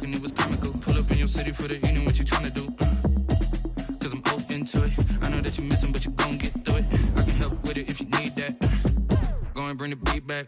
hoping it was comical. Pull up in your city for the evening, what you tryna do? Cause I'm open to it. I know that you missing, but you gon' get through it. I can help with it if you need that. Go and bring the beat back.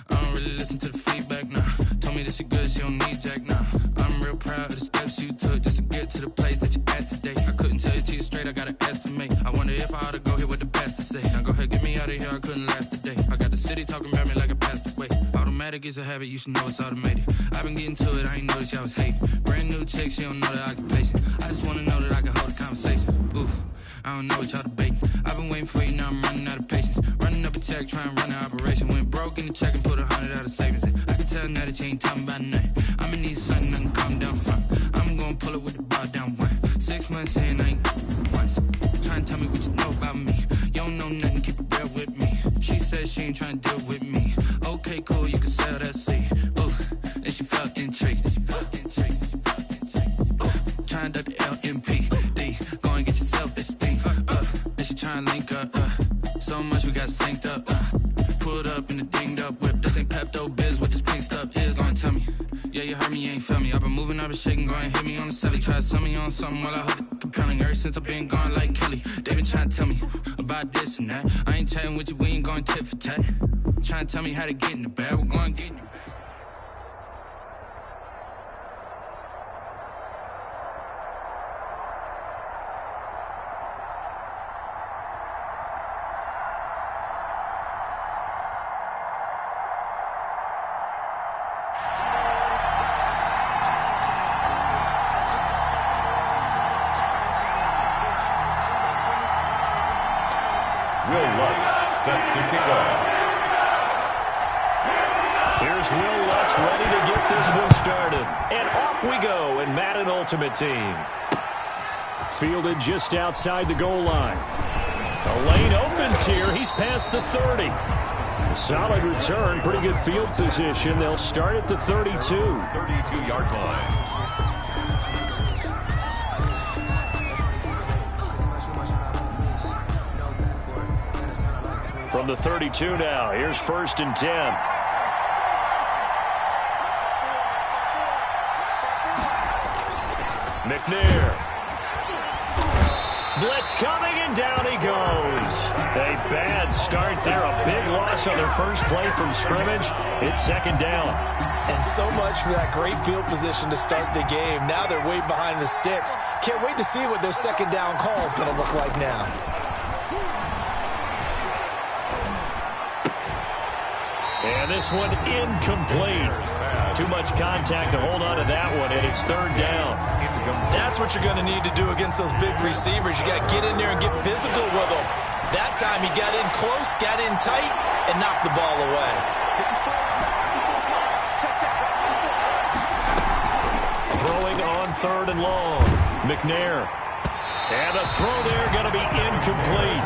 I don't really listen to the feedback, nah. Told me that she good, she don't need Jack, nah. I'm real proud of the steps you took just to get to the place that you at today. I couldn't tell you to you straight, I gotta estimate. I wonder if I ought to go here with the best to say. Now go ahead, get me out of here, I couldn't last a day. I got the city talking about me like I passed away. Automatic is a habit, you should know it's automated. I've been getting to it, I ain't noticed y'all was hating. Brand new chick, she don't know the occupation. I just wanna know that I can hold a conversation. Ooh, I don't know what y'all debating. I've been waiting for you, now I'm running out of patience. Running up a check, trying to run an operation. Went broke in the check and put 100 out of savings in. I can tell now that you ain't talking about nothing. I'ma need something, nothing calm down front. I'm gonna pull it with the bar down one. 6 months in, I ain't once. Trying to tell me what you know about me. You don't know nothing, keep it real with me. She said she ain't trying to deal with me. Okay, cool, you can sell that seed. Ooh, and she felt intrigued. Trying to duck the LMPD. Go and get your self-esteem. And she trying to link up. So much we got synced up. Pulled up in the dinged up whip. This ain't Pepto Biz, what this pink stuff is. Gonna tell me. Yeah, you heard me, you ain't felt me. I've been moving, I've been shaking, go and hit me on the celly. Try to sell me on something while I hold it compelling. Ever since I've been gone like Kelly, they been trying to tell me about this and that. I ain't chatting with you, we ain't going tit for tat. Trying to tell me how to get in the bag, we're going to get in the bag. Set to kick off. Here's Will Lutz ready to get this one started. And off we go in Madden Ultimate Team. Fielded just outside the goal line. The lane opens here. He's past the 30. Solid return. Pretty good field position. They'll start at the 32. 32-yard line. From the 32 now, here's 1st and 10. McNair. Blitz coming, and down he goes. A bad start there. A big loss on their first play from scrimmage. It's 2nd down. And so much for that great field position to start the game. Now they're way behind the sticks. Can't wait to see what their 2nd down call is going to look like now. And this one incomplete. Too much contact to hold on to that one, and it's 3rd down. That's what you're going to need to do against those big receivers. You got to get in there and get physical with them. That time he got in close, got in tight, and knocked the ball away. Throwing on 3rd and long. McNair. And the throw there going to be incomplete.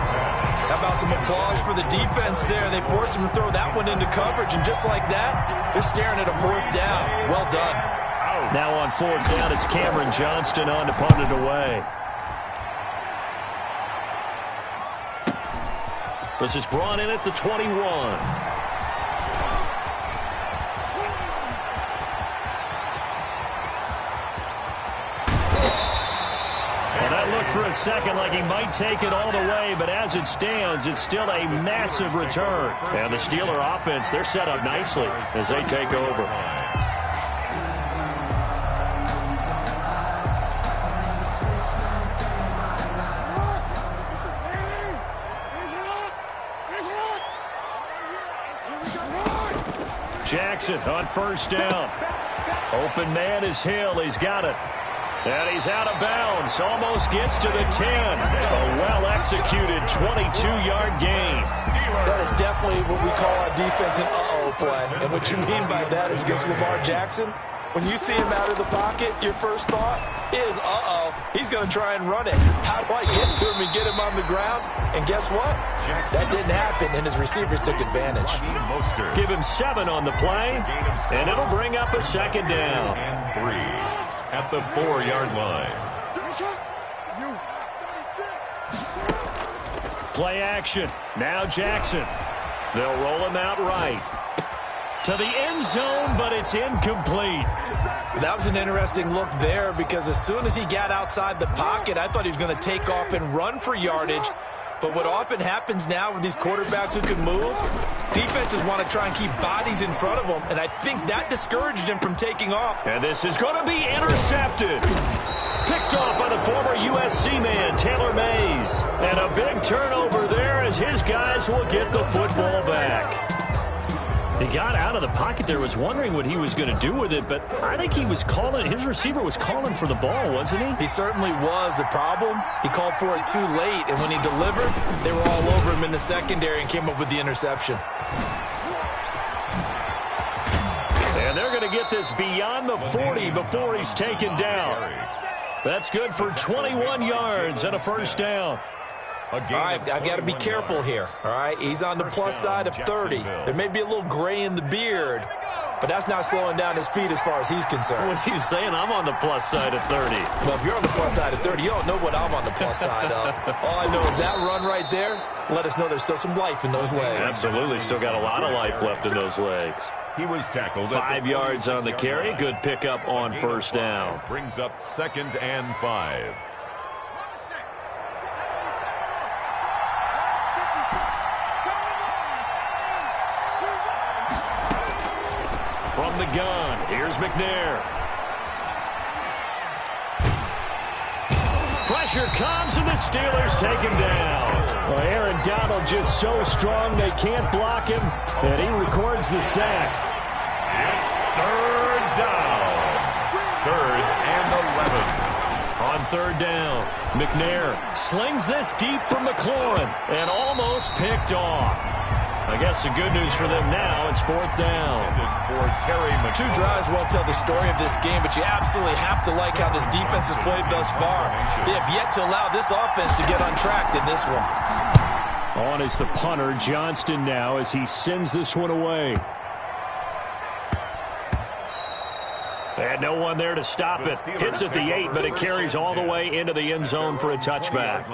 How about some applause for the defense there? They forced him to throw that one into coverage, and just like that, they're staring at a 4th down. Well done. Now on 4th down, it's Cameron Johnston on to punt it away. This is brought in at the 21. For a second like he might take it all the way, but as it stands, it's still a massive return. And the Steeler offense, they're set up nicely as they take over. Jackson on 1st down. Open man is Hill. He's got it. And he's out of bounds. Almost gets to the 10. A well-executed 22-yard gain. That is definitely what we call our defense an uh-oh play. And what you mean by that is against Lamar Jackson, when you see him out of the pocket, your first thought is, uh-oh, he's going to try and run it. How do I get to him and get him on the ground? And guess what? That didn't happen, and his receivers took advantage. Give him 7 on the play, and it'll bring up a 2nd down. And 3. At the 4-yard line. Play action. Now Jackson. They'll roll him out right. To the end zone, but it's incomplete. That was an interesting look there because as soon as he got outside the pocket, I thought he was going to take off and run for yardage. But what often happens now with these quarterbacks who can move, defenses want to try and keep bodies in front of them, and I think that discouraged him from taking off. And this is going to be intercepted. Picked off by the former USC man, Taylor Mays. And a big turnover there as his guys will get the football back. He got out of the pocket there, was wondering what he was going to do with it, but I think he was calling, his receiver was calling for the ball, wasn't he? He certainly was. The problem, he called for it too late, and when he delivered, they were all over him in the secondary and came up with the interception. And they're going to get this beyond the 40 before he's taken down. That's good for 21 yards and a first down. All right, I've got to be careful here, all right? He's on the plus side of 30. There may be a little gray in the beard, but that's not slowing down his feet as far as he's concerned. What he's saying, I'm on the plus side of 30. Well, if you're on the plus side of 30, you don't know what I'm on the plus side of. All I know is that run right there let us know there's still some life in those legs. Absolutely, still got a lot of life left in those legs. He was tackled. 5 yards on the carry. Good pickup on first down. Brings up 2nd and 5. From the gun, here's McNair. Pressure comes, and the Steelers take him down. Well, Aaron Donald just so strong they can't block him, and he records the sack. It's 3rd down. 3rd and 11. On 3rd down, McNair slings this deep from McLaurin and almost picked off. I guess the good news for them now, it's 4th down. Two drives won't tell the story of this game, but you absolutely have to like how this defense has played thus far. They have yet to allow this offense to get untracked in this one. On is the punter, Johnston now, as he sends this one away. And no one there to stop it. Hits at the 8, but it carries all the way into the end zone for a touchback.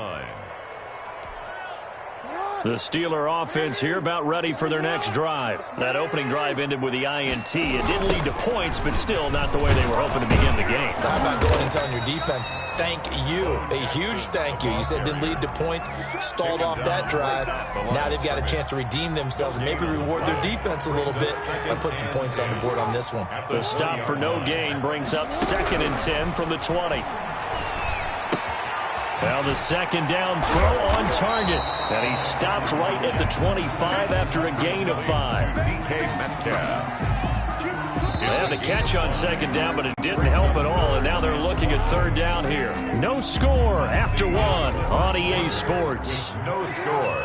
The Steeler offense here about ready for their next drive. That opening drive ended with the INT. It didn't lead to points, but still not the way they were hoping to begin the game. How about going and telling your defense, thank you, a huge thank you. You said it didn't lead to points, stalled off that drive. Now they've got a chance to redeem themselves and maybe reward their defense a little bit by putting some points on the board on this one. The stop for no gain brings up 2nd and 10 from the 20. Well, the 2nd down throw on target. And he stopped right at the 25 after a gain of 5. They had the catch on 2nd down, but it didn't help at all. And now they're looking at 3rd down here. No score after 1 on EA Sports. No score.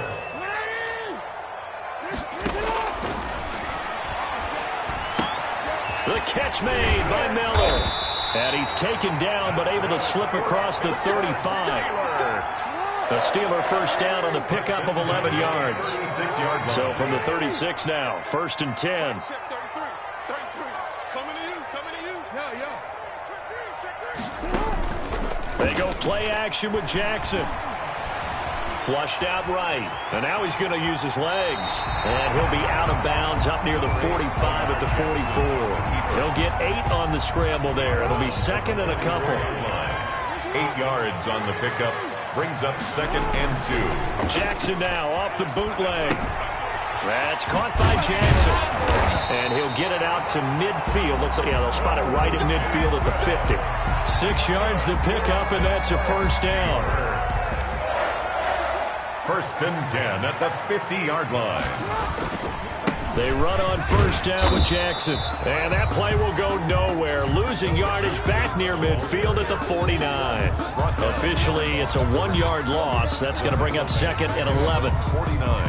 The catch made by Miller. And he's taken down, but able to slip across the 35. A Steeler first down on the pickup of 11 yards. So from the 36 now, 1st and 10. They go play action with Jackson. Flushed out right. And now he's going to use his legs. And he'll be out of bounds up near the 45 at the 44. He'll get 8 on the scramble there. It'll be 2nd and a couple. 8 yards on the pickup. Brings up 2nd and 2. Jackson now off the bootleg. That's caught by Jackson. And he'll get it out to midfield. Looks like, yeah, they'll spot it right at midfield at the 50. 6 yards the pickup, and that's a first down. 1st and 10 at the 50-yard line. They run on first down with Jackson. And that play will go nowhere. Losing yardage back near midfield at the 49. Officially, it's a 1-yard loss. That's going to bring up 2nd and 11. 49.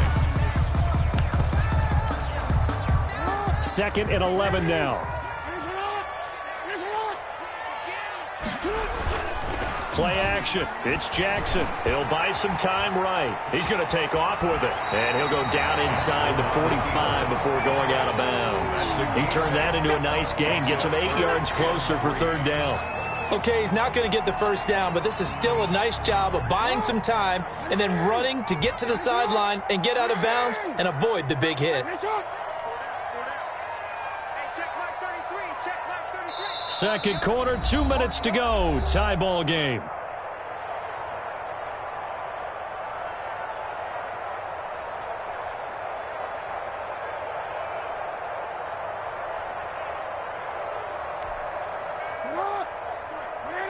2nd and 11 now. Play action. It's Jackson. He'll buy some time right. He's going to take off with it. And he'll go down inside the 45 before going out of bounds. He turned that into a nice gain. Gets him 8 yards closer for 3rd down. Okay, he's not going to get the first down, but this is still a nice job of buying some time and then running to get to the sideline and get out of bounds and avoid the big hit. Second quarter, 2 minutes to go. Tie ball game.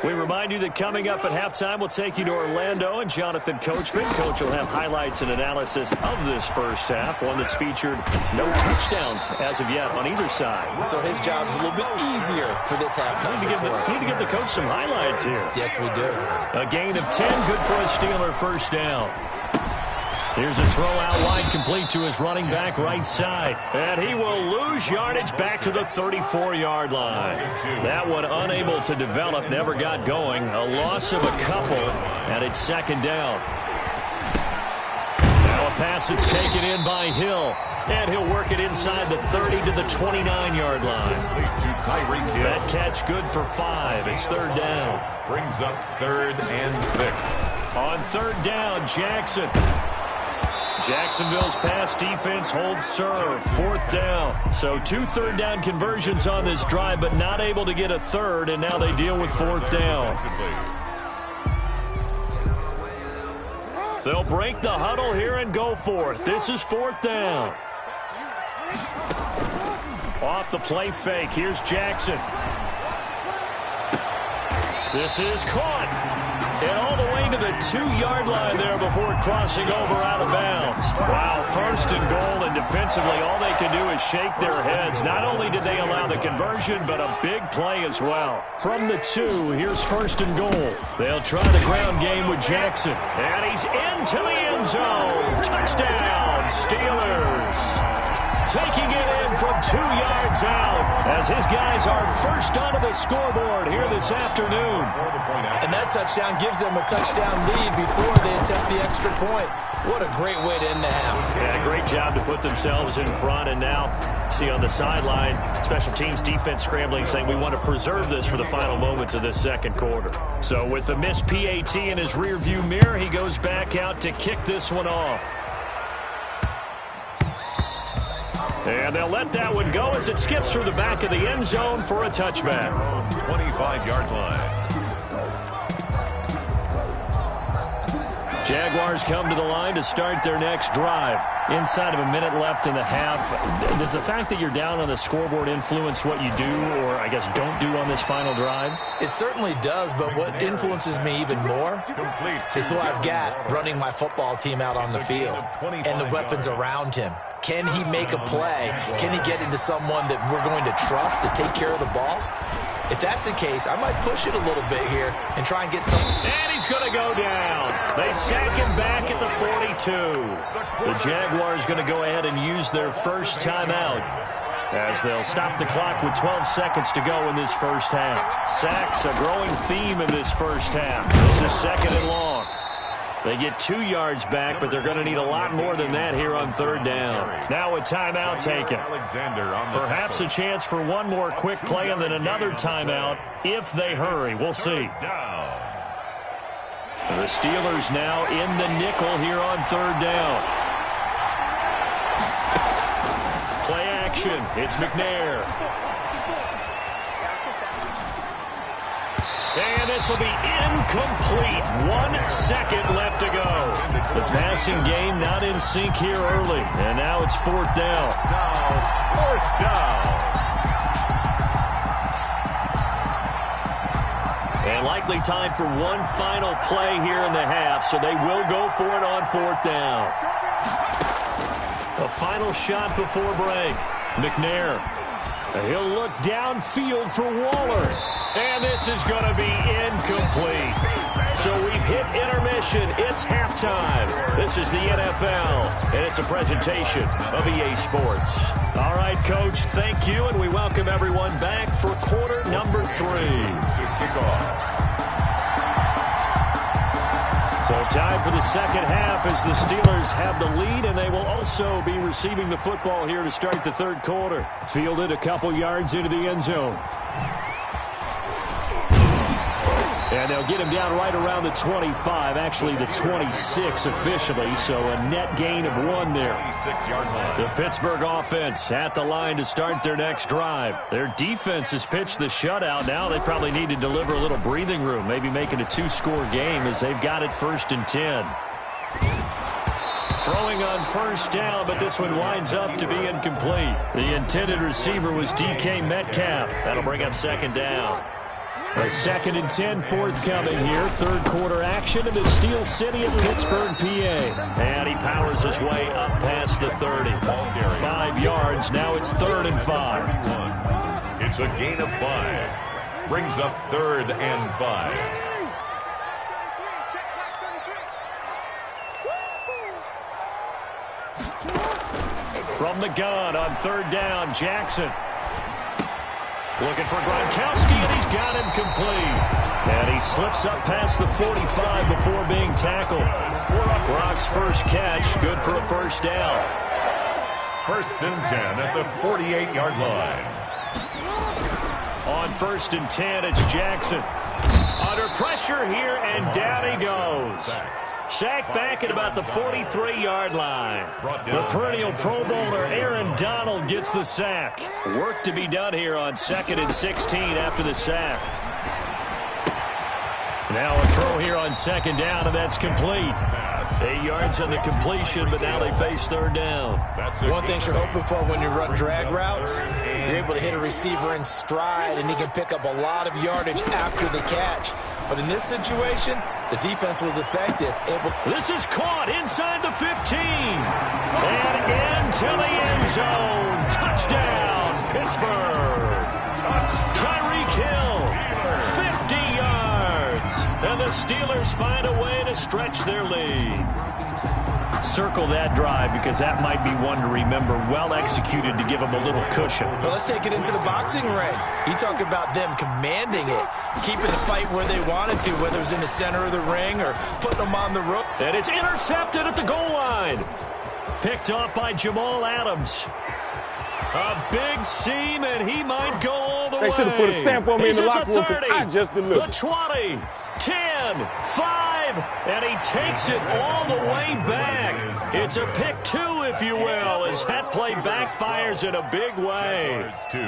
We remind you that coming up at halftime, we'll take you to Orlando and Jonathan Coachman. Coach will have highlights and analysis of this first half, one that's featured no touchdowns as of yet on either side. So his job's a little bit easier for this halftime. We need to give the coach some highlights here. Yes, we do. A gain of 10, good for a Steeler first down. Here's a throw out wide, complete to his running back right side. And he will lose yardage back to the 34-yard line. That one unable to develop, never got going. A loss of a couple, and it's second down. Now a pass that's taken in by Hill. And he'll work it inside the 30 to the 29-yard line. That catch good for 5. It's third down. Brings up 3rd and 6. On third down, Jackson. Jacksonville's pass defense holds serve. Fourth down. So 2 third down conversions on this drive, but not able to get a third, and now they deal with fourth down. They'll break the huddle here and go for it. This is fourth down. Off the play fake. Here's Jackson. This is caught. And all the way to the 2-yard line there before crossing over out of bounds. Wow, first and goal, and defensively all they can do is shake their heads. Not only did they allow the conversion, but a big play as well. From the 2, here's first and goal. They'll try the ground game with Jackson. And he's into the end zone. Touchdown, Steelers. Taking it in from 2 yards out as his guys are first onto the scoreboard here this afternoon. And that touchdown gives them a touchdown lead before they attempt the extra point. What a great way to end the half. Yeah, great job to put themselves in front. And now, see on the sideline, special teams defense scrambling, saying we want to preserve this for the final moments of this second quarter. So with the missed PAT in his rearview mirror, he goes back out to kick this one off. And they'll let that one go as it skips through the back of the end zone for a touchback. 25-yard line. Jaguars come to the line to start their next drive. Inside of a minute left in the half, does the fact that you're down on the scoreboard influence what you do, or I guess don't do on this final drive? It certainly does, but what influences me even more is who I've got running my football team out on the field and the weapons around him. Can he make a play? Can he get into someone that we're going to trust to take care of the ball? If that's the case, I might push it a little bit here and try and get some. And he's going to go down. They sack him back at the 42. The Jaguars going to go ahead and use their first timeout as they'll stop the clock with 12 seconds to go in this first half. Sacks a growing theme in this first half. This is second and long. They get 2 yards back, but they're going to need a lot more than that here on third down. Now a timeout taken. Perhaps a chance for one more quick play and then another timeout if they hurry. We'll see. The Steelers now in the nickel here on third down. Play action. It's McNair. And this will be incomplete. 1 second left to go. The passing game not in sync here early. And now it's fourth down. Fourth down. And likely time for one final play here in the half, so they will go for it on fourth down. A final shot before break. McNair. He'll look downfield for Waller. And this is going to be incomplete. So we've hit intermission. It's halftime. This is the NFL, and it's a presentation of EA Sports. All right, Coach, thank you, and we welcome everyone back for quarter number 3. To kick off. So time for the second half as the Steelers have the lead, and they will also be receiving the football here to start the third quarter. Fielded a couple yards into the end zone. And they'll get him down right around the 25, actually the 26 officially, so a net gain of 1 there. 26-yard line. The Pittsburgh offense at the line to start their next drive. Their defense has pitched the shutout. Now they probably need to deliver a little breathing room, maybe make it a 2-score game as they've got it 1st and 10. Throwing on 1st down, but this one winds up to be incomplete. The intended receiver was DK Metcalf. That'll bring up 2nd down. A 2nd and 10 forthcoming here. 3rd quarter action in the Steel City of Pittsburgh, PA. And he powers his way up past the 30. 5 yards. Now it's 3rd and 5. It's a gain of 5. Brings up 3rd and 5. From the gun on 3rd down, Jackson. Looking for Gronkowski, and he's got him complete. And he slips up past the 45 before being tackled. Gronk's first catch, good for a 1st down. 1st and 10 at the 48-yard line. On 1st and 10, it's Jackson. Under pressure here, and down he goes. Sacked back at about the 43-yard line. The perennial Pro Bowler Aaron Donald gets the sack. Work to be done here on 2nd and 16 after the sack. Now a throw here on 2nd down, and that's complete. 8 yards on the completion, but now they face 3rd down. One thing you're hoping for when you run drag routes, you're able to hit a receiver in stride, and he can pick up a lot of yardage after the catch. But in this situation, the defense was effective. This is caught inside the 15. And into the end zone. Touchdown, Pittsburgh. Tyreek Hill, 50 yards. And the Steelers find a way to stretch their lead. Circle that drive because that might be one to remember. Well executed to give them a little cushion. Well, let's take it into the boxing ring. You talk about them commanding it, keeping the fight where they wanted to, whether it was in the center of the ring or putting them on the rope. And it's intercepted at the goal line. Picked up by Jamal Adams. A big seam, and he might go all the way. They should have put a stamp on me in the locker room because I just delivered. The 20, 10, 5, and he takes it all the way back. It's a pick 2, if you will, as that play backfires in a big way. 2.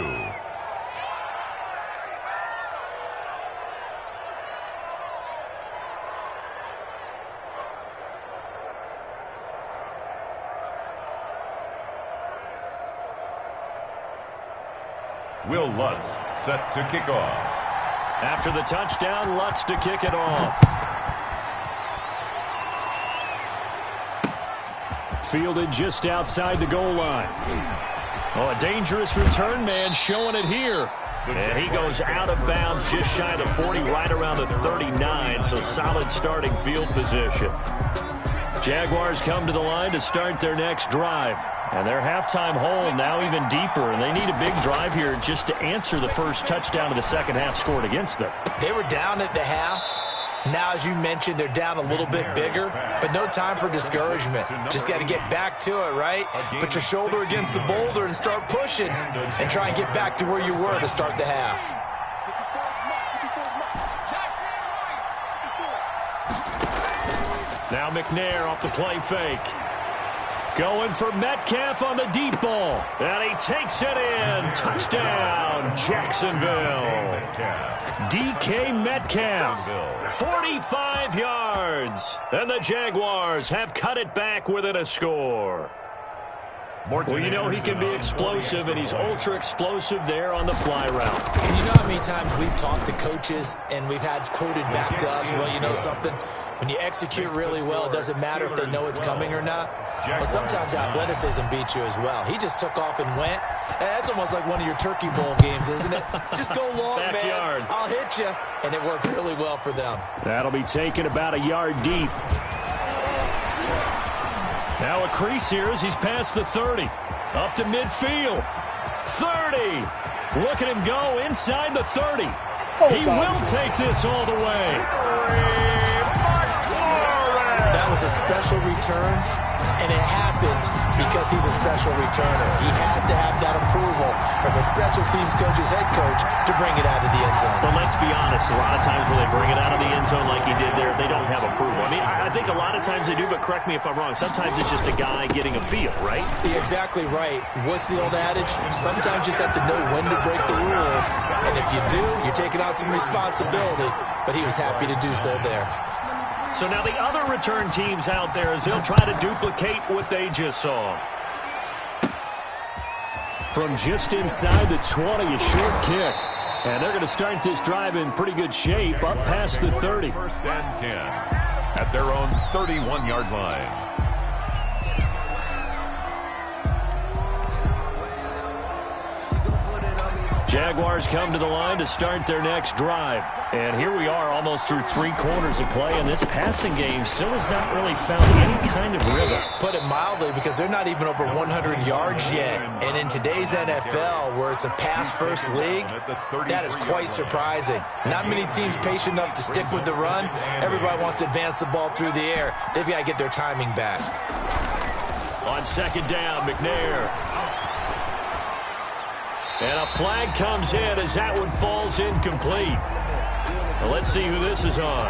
Will Lutz set to kick off. After the touchdown, Lutz to kick it off. Fielded just outside the goal line. Oh, a dangerous return man showing it here. And he goes out of bounds just shy of the 40, right around the 39, so solid starting field position. Jaguars come to the line to start their next drive. And their halftime hole now even deeper, and they need a big drive here just to answer the first touchdown of the second half scored against them. They were down at the half. Now, as you mentioned, they're down a little bit bigger, but no time for discouragement. Just got to get back to it, right? Put your shoulder against the boulder and start pushing and try and get back to where you were to start the half. Now McNair off the play fake. Going for Metcalf on the deep ball. And he takes it in. Touchdown, Jacksonville. DK Metcalf, 45 yards. And the Jaguars have cut it back within a score. Well, you know he can be explosive, and he's ultra-explosive there on the fly route. And you know how many times we've talked to coaches and we've had quoted back to us, well, you know something? When you execute really well, it doesn't matter if they know it's coming or not. But sometimes athleticism beats you as well. He just took off and went. That's almost like one of your Turkey Bowl games, isn't it? Just go long, Backyard. man. I'll hit you. And it worked really well for them. That'll be taken about a yard deep. Now a crease here as he's past the 30. Up to midfield. 30. Look at him go inside the 30. He will take this all the way. That was a special return. And it happened because he's a special returner. He has to have that approval from his special teams coach's head coach to bring it out of the end zone. But let's be honest, a lot of times when they bring it out of the end zone like he did there, they don't have approval. I mean, I think a lot of times they do, but correct me if I'm wrong. Sometimes it's just a guy getting a feel, right? You're exactly right. What's the old adage? Sometimes you just have to know when to break the rules. And if you do, you're taking on some responsibility. But he was happy to do so there. So now the other return teams out there as they'll try to duplicate what they just saw. From just inside the 20, a short kick. And they're going to start this drive in pretty good shape up past the 30. First and 10 at their own 31-yard line. Jaguars come to the line to start their next drive. And here we are almost through 3 quarters of play, and this passing game still has not really found any kind of rhythm. Put it mildly, because they're not even over 100 yards yet. And in today's NFL, where it's a pass-first league, that is quite surprising. Not many teams patient enough to stick with the run. Everybody wants to advance the ball through the air. They've got to get their timing back. On second down, McNair. And a flag comes in as that one falls incomplete. Now let's see who this is on.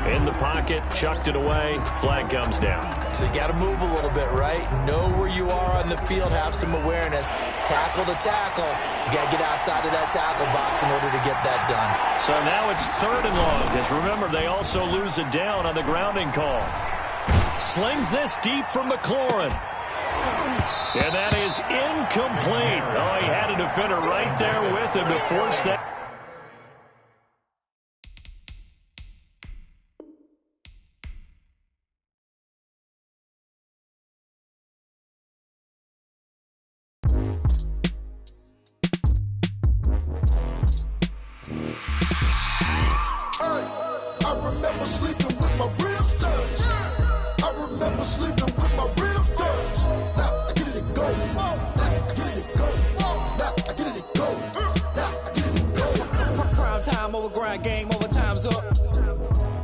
In the pocket, chucked it away, flag comes down. So you got to move a little bit, right? Know where you are on the field, have some awareness. Tackle to tackle. You got to get outside of that tackle box in order to get that done. So now it's 3rd and long, because remember, they also lose a down on the grounding call. Slings this deep for McLaurin. And that is incomplete. Oh, he had a defender right there with him to force that. I remember sleeping with my ribs touched. I remember sleeping with my ribs touched. Now I get it and go. Now I get it and go. Now I get it and go. Now I get it and go. Prime time over grind game, over time's up.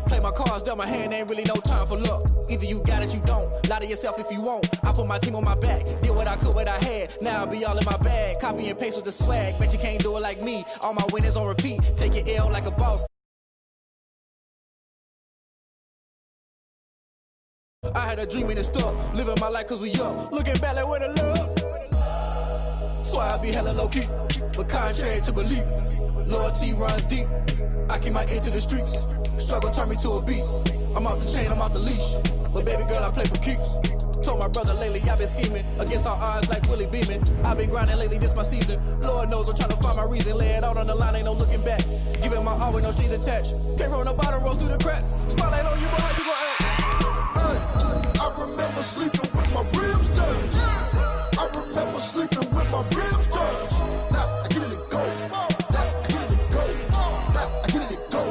Play my cards, dealt my hand, ain't really no time for luck. Either you got it, you don't. Lie to yourself if you won't. I put my team on my back, did what I could, what I had. Now I'll be all in my bag. Copy and paste with the swag. Bet you can't do it like me. All my winners on repeat. Take your L like a boss. I had a dream and it stuck. Living my life cause we up. Looking back like where the love. So I be hella low key. But contrary to belief, loyalty runs deep. I keep my ear to the streets. Struggle turned me to a beast. I'm off the chain, I'm off the leash. But baby girl, I play for keeps. Told my brother lately I've been scheming against all odds like Willie Beeman. I've been grinding lately, this my season. Lord knows I'm trying to find my reason. Lay it out on the line, ain't no looking back. Giving my all with no strings attached. Came from the bottom, rose through the cracks. Spotlight on you, but how you gon' act? I remember sleeping with my ribs touched. I remember sleeping with my ribs touched. Now I get it and go. Now I get it and go. Now I get it and go.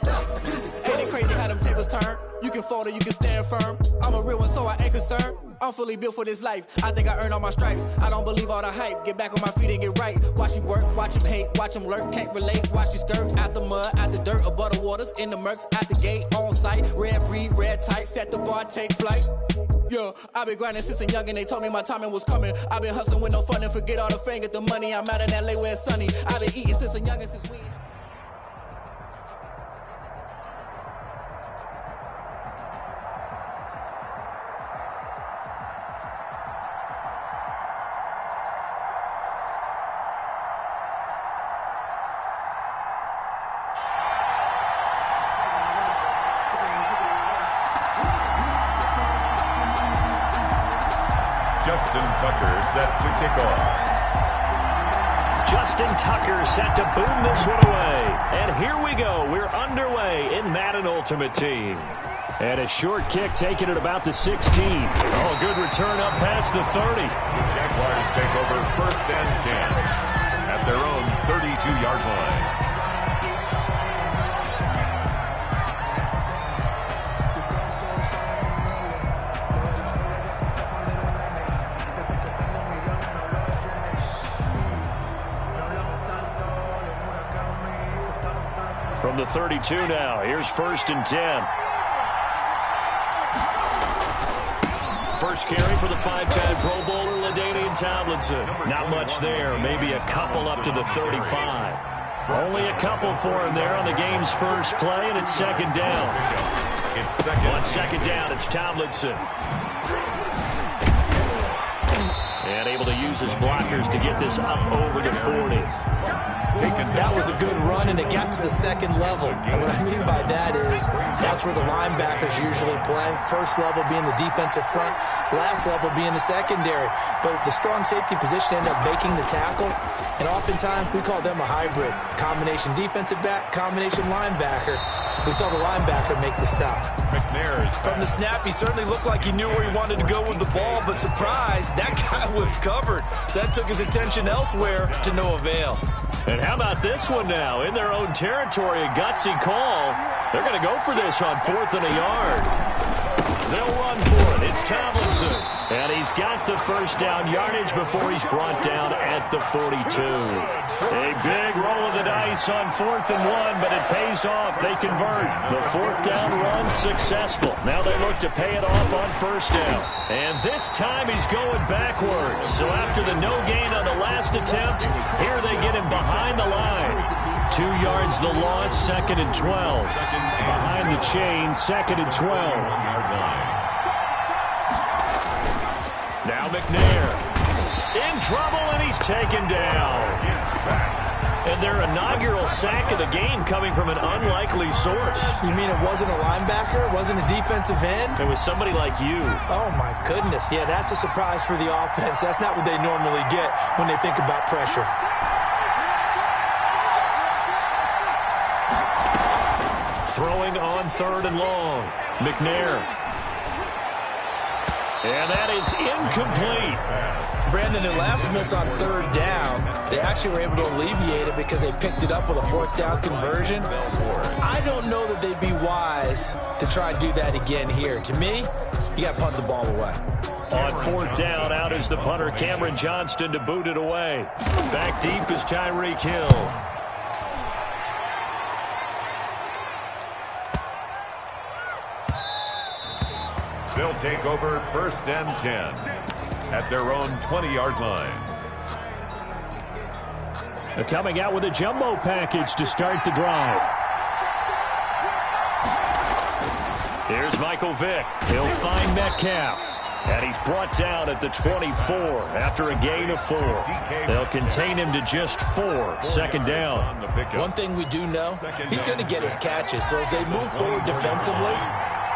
Now I get it and go. Ain't it crazy how them tables turn? You can fold or you can stand firm. I'm a real one, so I ain't concerned. I'm fully built for this life. I think I earned all my stripes. I don't believe all the hype. Get back on my feet and get right. Watch you work, watch him hate, watch him lurk. Can't relate, watch you skirt. Out the mud, out the dirt, above the waters, in the murks, out the gate, on site. Red breed, red tight, set the bar, take flight. Yeah, I've been grinding since a young and they told me my timing was coming. I've been hustling with no fun and forget all the fame, get the money. I'm out in LA where it's sunny. I've been eating since a young and since we... Justin Tucker set to kick off. Justin Tucker set to boom this one away. And here we go. We're underway in Madden Ultimate Team. And a short kick taken at about the 16. Oh, good return up past the 30. The Jaguars take over 1st and 10 at their own 32-yard line. From the 32 now, here's 1st and 10. first carry for the 5-time Pro Bowler, LaDainian Tomlinson. Not much there, maybe a couple up to the 35. Only a couple for him there on the game's first play, and it's second down. On second down, it's Tomlinson. And able to use his blockers to get this up over the 40. That was a good run, and it got to the second level. And what I mean by that is that's where the linebackers usually play. First level being the defensive front, last level being the secondary. But the strong safety position ended up making the tackle, and oftentimes we call them a hybrid. Combination defensive back, combination linebacker. We saw the linebacker make the stop. From the snap, he certainly looked like he knew where he wanted to go with the ball, but surprise, that guy was covered. So that took his attention elsewhere to no avail. And how about this one now? In their own territory, a gutsy call. They're going to go for this on 4th and a yard. They'll run for it. It's Tomlinson. And he's got the first down yardage before he's brought down at the 42. A big roll of the dice on 4th and 1, but it pays off. They convert. The 4th down run successful. Now they look to pay it off on 1st down. And this time he's going backwards. So after the no gain on the last attempt, here they get him behind the line. 2 yards the loss, 2nd and 12. Behind the chain, 2nd and 12. Now McNair in trouble, and he's taken down. And their inaugural sack of the game coming from an unlikely source. You mean it wasn't a linebacker? It wasn't a defensive end? It was somebody like you. Oh, my goodness. Yeah, that's a surprise for the offense. That's not what they normally get when they think about pressure. Throwing on 3rd and long. McNair. And that is incomplete. Brandon, their last miss on 3rd down, they actually were able to alleviate it because they picked it up with a 4th down conversion. I don't know that they'd be wise to try and do that again here. To me, you got to punt the ball away. On 4th down, out is the punter, Cameron Johnston, to boot it away. Back deep is Tyreek Hill. They'll take over 1st and 10 at their own 20-yard line. They're coming out with a jumbo package to start the drive. Here's Michael Vick. He'll find Metcalf. And he's brought down at the 24 after a gain of 4. They'll contain him to just 4. 2nd down. One thing we do know, he's going to get his catches. So as they move forward defensively,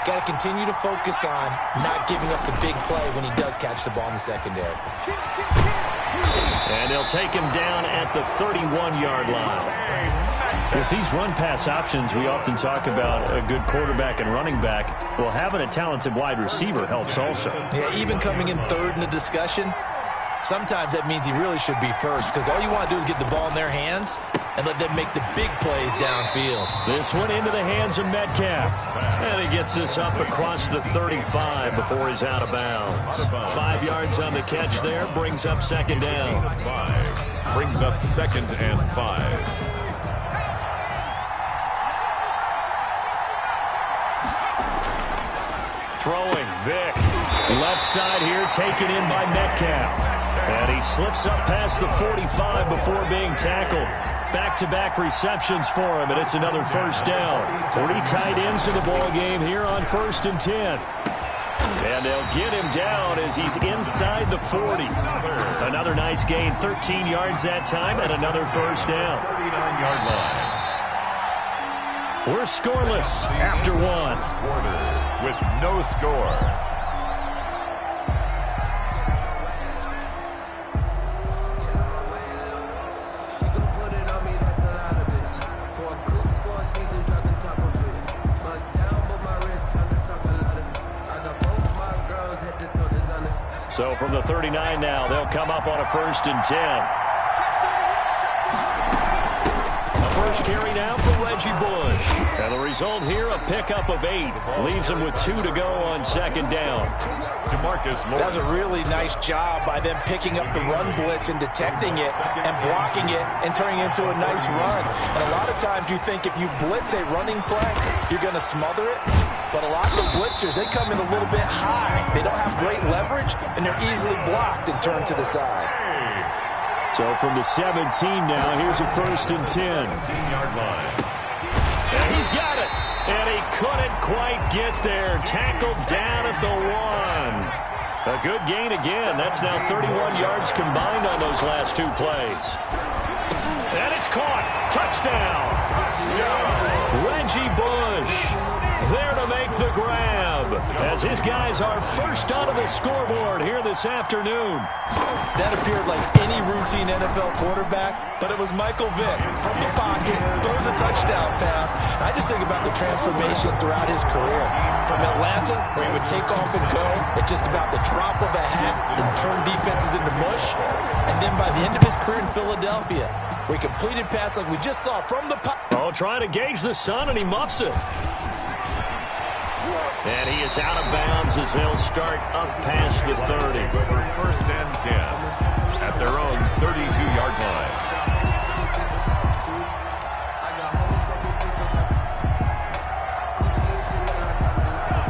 got to continue to focus on not giving up the big play when he does catch the ball in the secondary. And they'll take him down at the 31-yard line. With these run-pass options, we often talk about a good quarterback and running back. Well, having a talented wide receiver helps also. Yeah, even coming in 3rd in the discussion, sometimes that means he really should be first because all you want to do is get the ball in their hands and let them make the big plays downfield. This one into the hands of Metcalf. And he gets this up across the 35 before he's out of bounds. 5 yards on the catch there, brings up 2nd down. Brings up 2nd and 5. Throwing, Vick. Left side here, taken in by Metcalf. And he slips up past the 45 before being tackled. Back-to-back receptions for him, and it's another 1st down. 3 tight ends in the ball game here on 1st and 10. And they'll get him down as he's inside the 40. Another nice gain, 13 yards that time, and another 1st down. 39-yard line. We're scoreless after 1. Quarter with no score. So from the 39 now, they'll come up on a 1st and 10. A first carry now for Reggie Bush. And the result here, a pickup of 8. Leaves him with 2 to go on 2nd down. That was a really nice job by them picking up the run blitz and detecting it and blocking it and turning it into a nice run. And a lot of times you think if you blitz a running play, you're going to smother it. But a lot of the blitzers, they come in a little bit high. They don't have great leverage, and they're easily blocked and turned to the side. So from the 17 now, here's a 1st and 10. 10-yard line. And he's got it. And he couldn't quite get there. Tackled down at the 1. A good gain again. That's now 31 yards combined on those last 2 plays. And it's caught. Touchdown. Reggie Bush there to make the grab as his guys are first onto the scoreboard here this afternoon. That appeared like any routine NFL quarterback, but it was Michael Vick from the pocket, throws a touchdown pass. I just think about the transformation throughout his career. From Atlanta, where he would take off and go at just about the drop of a hat and turn defenses into mush. And then by the end of his career in Philadelphia, where he completed passes like we just saw from the pocket. Oh, trying to gauge the sun, and he muffs it. And he is out of bounds as they'll start up past the 30. 1st and 10 at their own 32-yard line.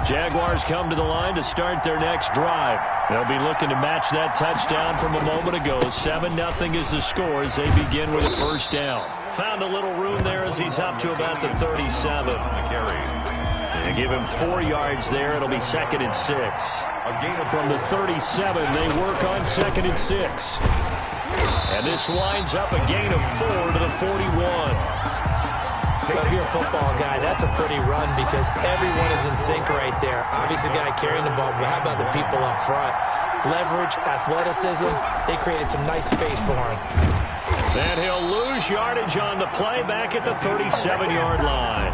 Jaguars come to the line to start their next drive. They'll be looking to match that touchdown from a moment ago. 7-0 is the score as they begin with a 1st down. Found a little room there as he's up to about the 37. They give him 4 yards there. It'll be 2nd and 6. From the 37, they work on 2nd and 6. And this winds up a gain of 4 to the 41. If you're a football guy, that's a pretty run because everyone is in sync right there. Obviously, the guy carrying the ball, but how about the people up front? Leverage, athleticism, they created some nice space for him. And he'll lose yardage on the play back at the 37-yard line.